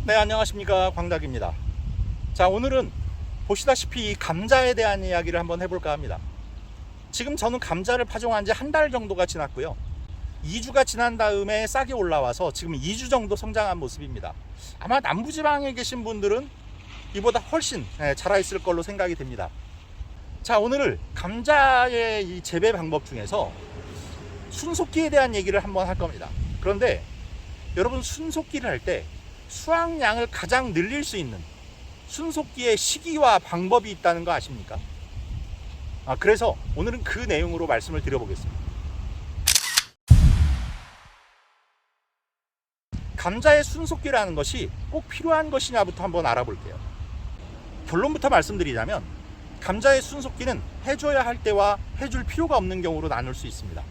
네, 안녕하십니까, 광닭입니다. 자, 오늘은 보시다시피 이 감자에 대한 이야기를 한번 해볼까 합니다. 지금 저는 감자를 파종한 지 한 달 정도가 지났고요, 2주가 지난 다음에 싹이 올라와서 지금 2주 정도 성장한 모습입니다. 아마 남부지방에 계신 분들은 이보다 훨씬 자라 있을 걸로 생각이 됩니다. 자, 오늘 감자의 이 재배 방법 중에서 순속기에 대한 얘기를 한번 할 겁니다. 그런데 여러분, 순속기를 할 때 수확량을 가장 늘릴 수 있는 순속기의 시기와 방법이 있다는 거 아십니까? 그래서 오늘은 그 내용으로 말씀을 드려보겠습니다. 감자의 순속기라는 것이 꼭 필요한 것이냐부터 한번 알아볼게요. 결론부터 말씀드리자면 감자의 순속기는 해줘야 할 때와 해줄 필요가 없는 경우로 나눌 수 있습니다.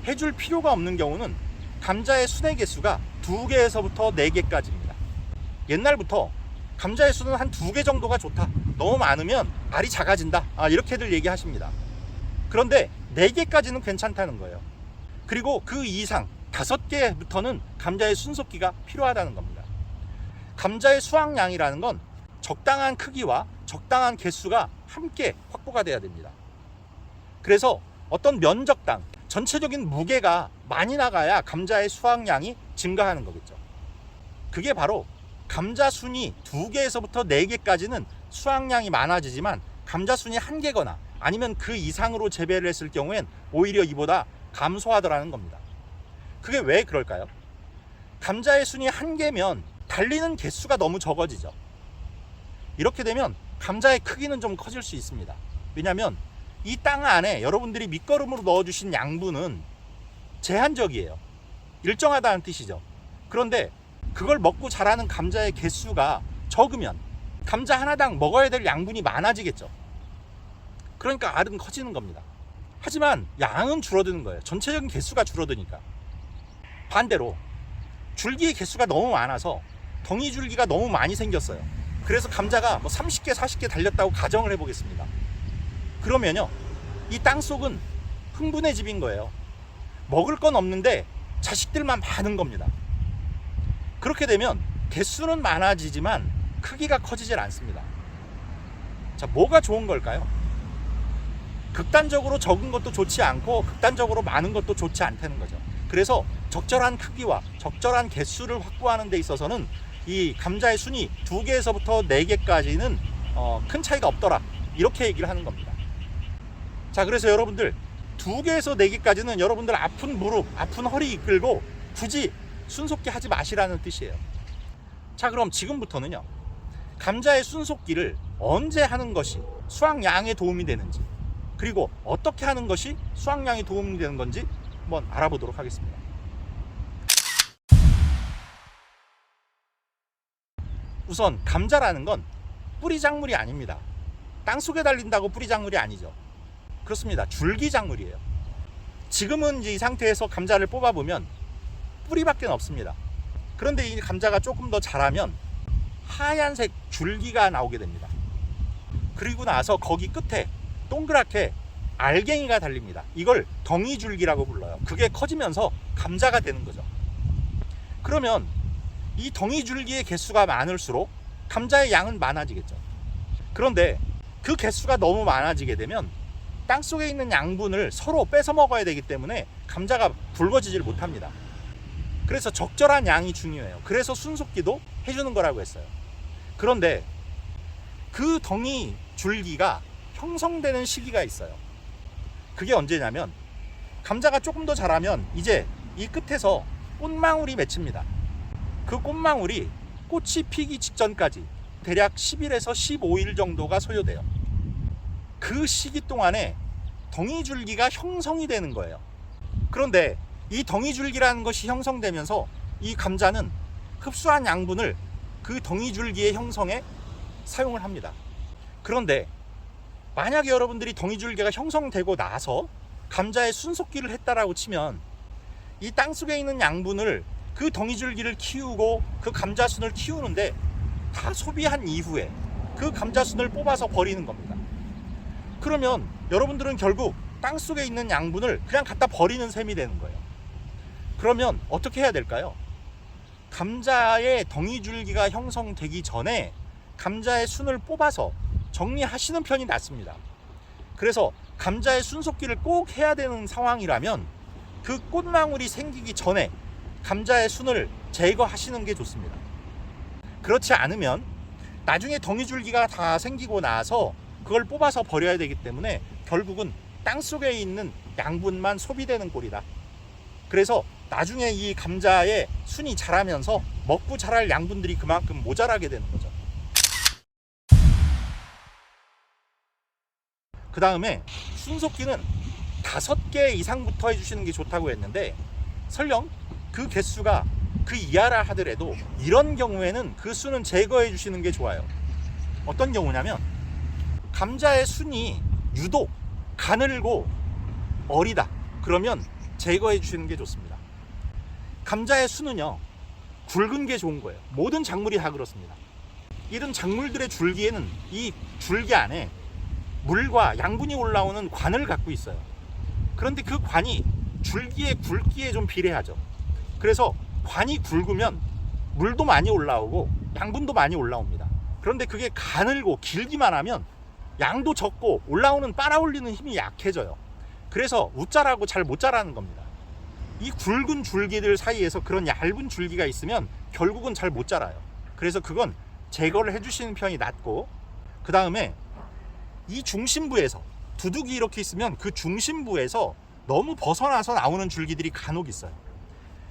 해줄 필요가 없는 경우는 감자의 순의 개수가 2개에서부터 4개까지입니다. 옛날부터 감자의 수는 한 2개 정도가 좋다, 너무 많으면 알이 작아진다, 이렇게들 얘기하십니다. 그런데 4개까지는 괜찮다는 거예요. 그리고 그 이상 5개부터는 감자의 순속기가 필요하다는 겁니다. 감자의 수확량이라는 건 적당한 크기와 적당한 개수가 함께 확보가 돼야 됩니다. 그래서 어떤 면적당 전체적인 무게가 많이 나가야 감자의 수확량이 증가하는 거겠죠. 그게 바로 감자순이 2개에서부터 4개까지는 수확량이 많아지지만 감자순이 1개거나 아니면 그 이상으로 재배를 했을 경우엔 오히려 이보다 감소하더라는 겁니다. 그게 왜 그럴까요? 감자의 순이 1개면 달리는 개수가 너무 적어지죠. 이렇게 되면 감자의 크기는 좀 커질 수 있습니다. 왜냐하면 이 땅 안에 여러분들이 밑거름으로 넣어주신 양분은 제한적이에요. 일정하다는 뜻이죠. 그런데 그걸 먹고 자라는 감자의 개수가 적으면 감자 하나당 먹어야 될 양분이 많아지겠죠. 그러니까 알은 커지는 겁니다. 하지만 양은 줄어드는 거예요. 전체적인 개수가 줄어드니까. 반대로 줄기의 개수가 너무 많아서 덩이줄기가 너무 많이 생겼어요. 그래서 감자가 30개, 40개 달렸다고 가정을 해보겠습니다. 그러면요, 이 땅속은 흥분의 집인 거예요. 먹을 건 없는데 자식들만 많은 겁니다. 그렇게 되면 개수는 많아지지만 크기가 커지질 않습니다. 자, 뭐가 좋은 걸까요? 극단적으로 적은 것도 좋지 않고 극단적으로 많은 것도 좋지 않다는 거죠. 그래서 적절한 크기와 적절한 개수를 확보하는 데 있어서는 이 감자의 순이 2개에서부터 4개까지는 큰 차이가 없더라, 이렇게 얘기를 하는 겁니다. 자, 그래서 여러분들 2개에서 4개까지는 여러분들 아픈 무릎, 아픈 허리 이끌고 굳이 순속기 하지 마시라는 뜻이에요. 자, 그럼 지금부터는요, 감자의 순속기를 언제 하는 것이 수확량에 도움이 되는지, 그리고 어떻게 하는 것이 수확량에 도움이 되는 건지 한번 알아보도록 하겠습니다. 우선 감자라는 건 뿌리 작물이 아닙니다. 땅속에 달린다고 뿌리 작물이 아니죠. 그렇습니다. 줄기 작물이에요. 지금은 이 상태에서 감자를 뽑아보면 뿌리밖에 없습니다. 그런데 이 감자가 조금 더 자라면 하얀색 줄기가 나오게 됩니다. 그리고 나서 거기 끝에 동그랗게 알갱이가 달립니다. 이걸 덩이줄기라고 불러요. 그게 커지면서 감자가 되는 거죠. 그러면 이 덩이줄기의 개수가 많을수록 감자의 양은 많아지겠죠. 그런데 그 개수가 너무 많아지게 되면 땅속에 있는 양분을 서로 뺏어 먹어야 되기 때문에 감자가 굵어지질 못합니다. 그래서 적절한 양이 중요해요. 그래서 순속기도 해주는 거라고 했어요. 그런데 그 덩이 줄기가 형성되는 시기가 있어요. 그게 언제냐면 감자가 조금 더 자라면 이제 이 끝에서 꽃망울이 맺힙니다. 그 꽃망울이 꽃이 피기 직전까지 대략 10일에서 15일 정도가 소요돼요. 그 시기 동안에 덩이줄기가 형성이 되는 거예요. 그런데 이 덩이줄기라는 것이 형성되면서 이 감자는 흡수한 양분을 그 덩이줄기의 형성에 사용을 합니다. 그런데 만약에 여러분들이 덩이줄기가 형성되고 나서 감자의 순속기를 했다라고 치면 이 땅속에 있는 양분을 그 덩이줄기를 키우고 그 감자순을 키우는데 다 소비한 이후에 그 감자순을 뽑아서 버리는 겁니다. 그러면 여러분들은 결국 땅속에 있는 양분을 그냥 갖다 버리는 셈이 되는 거예요. 그러면 어떻게 해야 될까요? 감자의 덩이줄기가 형성되기 전에 감자의 순을 뽑아서 정리하시는 편이 낫습니다. 그래서 감자의 순속기를 꼭 해야 되는 상황이라면 그 꽃망울이 생기기 전에 감자의 순을 제거하시는 게 좋습니다. 그렇지 않으면 나중에 덩이줄기가 다 생기고 나서 그걸 뽑아서 버려야 되기 때문에 결국은 땅속에 있는 양분만 소비되는 꼴이다. 그래서 나중에 이 감자의 순이 자라면서 먹고 자랄 양분들이 그만큼 모자라게 되는 거죠. 그 다음에 순속기는 5개 이상부터 해주시는 게 좋다고 했는데, 설령 그 개수가 그 이하라 하더라도 이런 경우에는 그 순은 제거해 주시는 게 좋아요. 어떤 경우냐면 감자의 순이 유독 가늘고 어리다, 그러면 제거해 주시는 게 좋습니다. 감자의 순은요, 굵은 게 좋은 거예요. 모든 작물이 다 그렇습니다. 이런 작물들의 줄기에는 이 줄기 안에 물과 양분이 올라오는 관을 갖고 있어요. 그런데 그 관이 줄기의 굵기에 좀 비례하죠. 그래서 관이 굵으면 물도 많이 올라오고 양분도 많이 올라옵니다. 그런데 그게 가늘고 길기만 하면 양도 적고 올라오는 빨아올리는 힘이 약해져요. 그래서 웃자라고 잘 못 자라는 겁니다. 이 굵은 줄기들 사이에서 그런 얇은 줄기가 있으면 결국은 잘 못 자라요. 그래서 그건 제거를 해주시는 편이 낫고, 그 다음에 이 중심부에서 두둑이 이렇게 있으면 그 중심부에서 너무 벗어나서 나오는 줄기들이 간혹 있어요.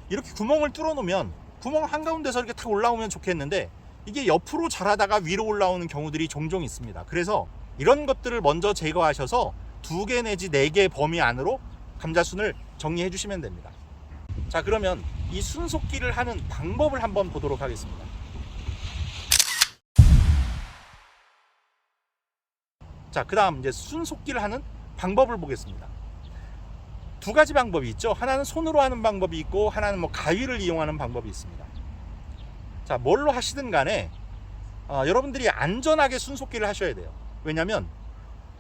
이렇게 구멍을 뚫어 놓으면 구멍 한가운데서 이렇게 탁 올라오면 좋겠는데 이게 옆으로 자라다가 위로 올라오는 경우들이 종종 있습니다. 그래서 이런 것들을 먼저 제거하셔서 2개 내지 4개 범위 안으로 감자순을 정리해 주시면 됩니다. 자, 그러면 이 순속기를 하는 방법을 한번 보도록 하겠습니다. 자, 그 다음 이제 순속기를 하는 방법을 보겠습니다. 2가지 방법이 있죠. 하나는 손으로 하는 방법이 있고, 하나는 가위를 이용하는 방법이 있습니다. 자, 뭘로 하시든 간에 여러분들이 안전하게 순속기를 하셔야 돼요. 왜냐하면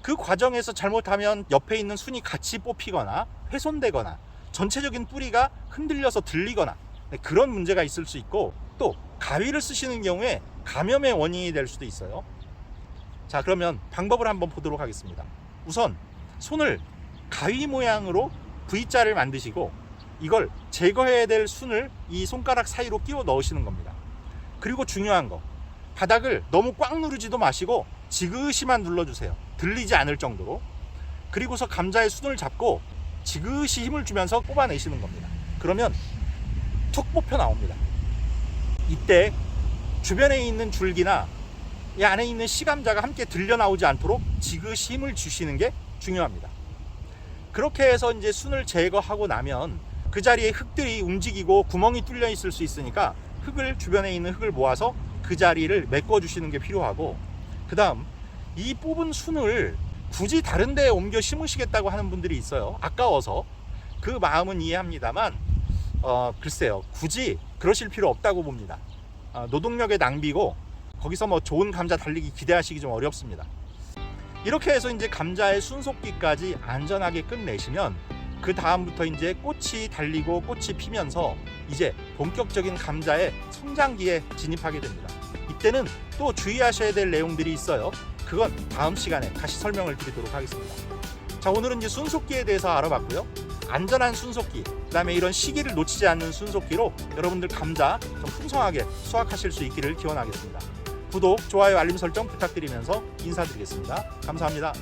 그 과정에서 잘못하면 옆에 있는 순이 같이 뽑히거나 훼손되거나 전체적인 뿌리가 흔들려서 들리거나 그런 문제가 있을 수 있고, 또 가위를 쓰시는 경우에 감염의 원인이 될 수도 있어요. 자, 그러면 방법을 한번 보도록 하겠습니다. 우선 손을 가위 모양으로 V자를 만드시고 이걸 제거해야 될 순을 이 손가락 사이로 끼워 넣으시는 겁니다. 그리고 중요한 거, 바닥을 너무 꽉 누르지도 마시고 지그시만 눌러주세요. 들리지 않을 정도로. 그리고서 감자의 순을 잡고 지그시 힘을 주면서 뽑아내시는 겁니다. 그러면 툭 뽑혀 나옵니다. 이때 주변에 있는 줄기나 이 안에 있는 씨감자가 함께 들려 나오지 않도록 지그시 힘을 주시는 게 중요합니다. 그렇게 해서 이제 순을 제거하고 나면 그 자리에 흙들이 움직이고 구멍이 뚫려 있을 수 있으니까 주변에 있는 흙을 모아서 그 자리를 메꿔 주시는 게 필요하고, 그 다음 이 뽑은 순을 굳이 다른 데에 옮겨 심으시겠다고 하는 분들이 있어요. 아까워서. 그 마음은 이해합니다만 글쎄요, 굳이 그러실 필요 없다고 봅니다. 노동력의 낭비고 거기서 좋은 감자 달리기 기대하시기 좀 어렵습니다. 이렇게 해서 이제 감자의 순속기까지 안전하게 끝내시면 그 다음부터 이제 꽃이 달리고 꽃이 피면서 이제 본격적인 감자의 성장기에 진입하게 됩니다. 이때는 또 주의하셔야 될 내용들이 있어요. 그건 다음 시간에 다시 설명을 드리도록 하겠습니다. 자, 오늘은 이제 순속기에 대해서 알아봤고요. 안전한 순속기, 그 다음에 이런 시기를 놓치지 않는 순속기로 여러분들 감자 좀 풍성하게 수확하실 수 있기를 기원하겠습니다. 구독, 좋아요, 알림 설정 부탁드리면서 인사드리겠습니다. 감사합니다.